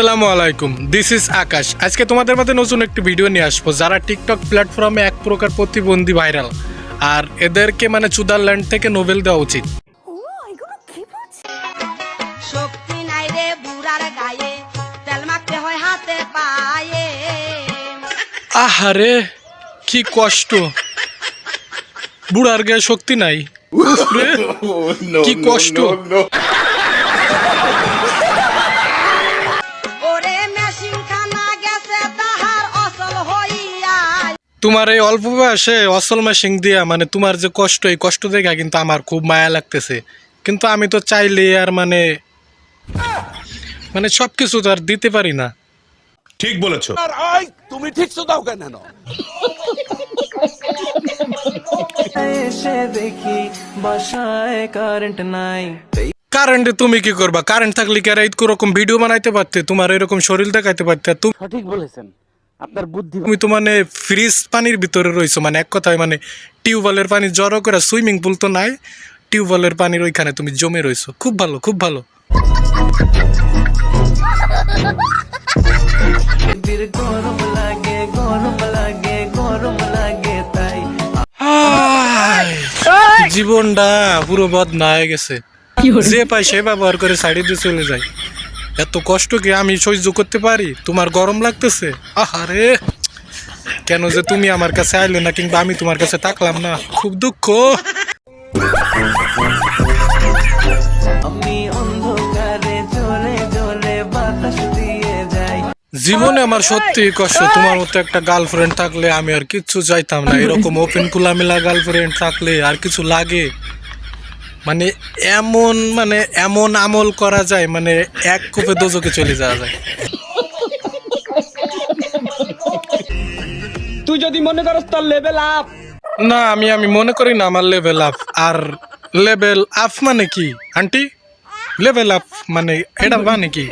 আসসালামু আলাইকুম, this is আকাশ। আজকে তোমাদের মধ্যে নতুন একটি ভিডিও নিয়ে আসবো যারা টিকটক প্ল্যাটফর্মে এক প্রকার প্রতিবন্ধী ভাইরাল, আর এদেরকে মানে সুইজারল্যান্ড থেকে নোবেল দেওয়া উচিত। শক্তি নাই রে বুড়ার গায়ে, তেল মাখতে হয় হাতে পায়ে। আহারে কি কষ্ট, বুড়ার গায়ে শক্তি নাই। উফরে, কি কষ্ট। ওরে মেশিন খানা গেছে তাহার অসল হইয়া। তোমার এই অল্প বয়সে অসল মেশিং দিয়া মানে তোমার যে কষ্ট, এই কষ্ট দেখা কিন্তু আমার খুব মায়া লাগতেছে। কিন্তু আমি তো চাইলে আর মানে সবকিছু তো আর দিতে পারি না। ঠিক বলেছো। তুমি ঠিক দাও কেন? এসে দেখি বাসায় কারেন্ট নাই। কারেন্টে তুমি কি করবা? কারেন্ট থাকলে কি আর এইরকম ভিডিও বানাইতে পারতে? তোমার এরকম শরীর দেখাইতে পারতে? সঠিক বলেছেন, আপনার বুদ্ধি। তুমি তো মানে ফ্রিজ পানির ভিতরে রইছো, মানে এক কথায় মানে টিউবওয়েলের পানি জড়ো করে, সুইমিং পুল তো নাই, টিউবওয়েলের পানির ওইখানে তুমি জমে রইছো। খুব ভালো, খুব ভালো। গরম লাগে গরম লাগে গরম লাগে তাই জীবনটা পুরো বদনা হয়ে গেছে। যে পাই সে ব্যবহার করে সাইডে দিয়ে চলে যায়। এত কষ্ট কি আমি সহ্য করতে পারি? তোমার গরম লাগতেছে? আহারে, কেন যে তুমি আমার কাছে আইলে না, কিংবা আমি তোমার কাছে তাকলাম না, খুব দুঃখ। আমি অন্ধকারে জ্বলে জ্বলে বাতাস দিয়ে যাই। জীবনে আমার সত্যি কষ্ট। তোমার মতো একটা গার্লফ্রেন্ড থাকলে আমি আর কিচ্ছু চাইতাম না। এরকম ওপেন খোলামেলা গার্লফ্রেন্ড থাকলে আর কিছু লাগে? মানে এমন আমল করা যায়, মানে এক কোপে দোজকে চলে যাওয়া যায়। তুই যদি মনে করস তোর লেভেল আপ। না, আমি মনে করি না আমার লেভেল আপ। আর লেভেল আপ মানে কি আন্টি? লেভেল আপ মানে এটা মানে কি?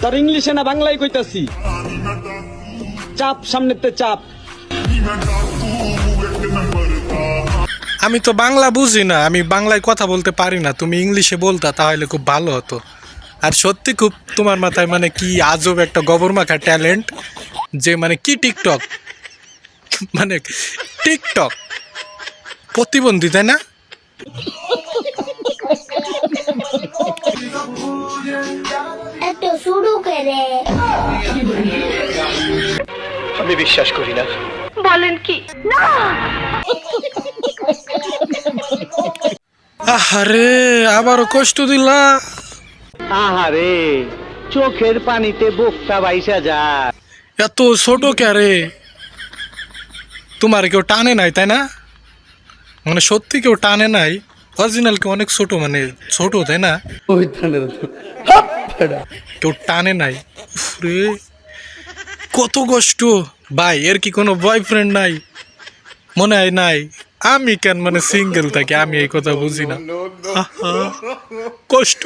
তোর ইংলিশে না বাংলায় কইতাছি। চাপ সামনেতে চাপ। আমি তো বাংলা বুঝি না, আমি বাংলায় কথা বলতে পারি না। তুমি ইংলিশে বলতা তাহলে খুব ভালো হতো। আর সত্যি খুব তোমার মাথায় মানে কি আজব একটা গোবর মাখা ট্যালেন্ট, যে মানে কি টিকটক, মানে টিকটক প্রতিবন্ধী, তাই না? একটু শুরু করে আমি বিশ্বাস করি না। বলেন কি না? আহারে, আবারও কষ্ট দিলা। আহারে, চোখের পানিতে বোকটা বাইসা যায়। এত ছোট ক্যারে, তোমার কেউ টানে নাই, তাই না? মানে সত্যি কেউ টানে নাই? অরিজিনাল কে অনেক ছোট, মানে ছোট, তাই না? কেউ টানে নাই। উফরে, কত কষ্ট ভাই। এর কি কোনো বয়ফ্রেন্ড নাই? মনে হয় নাই। আমি কেন মানে সিঙ্গেল থাকি, আমি এই কথা বুঝি না। আহা, কষ্ট।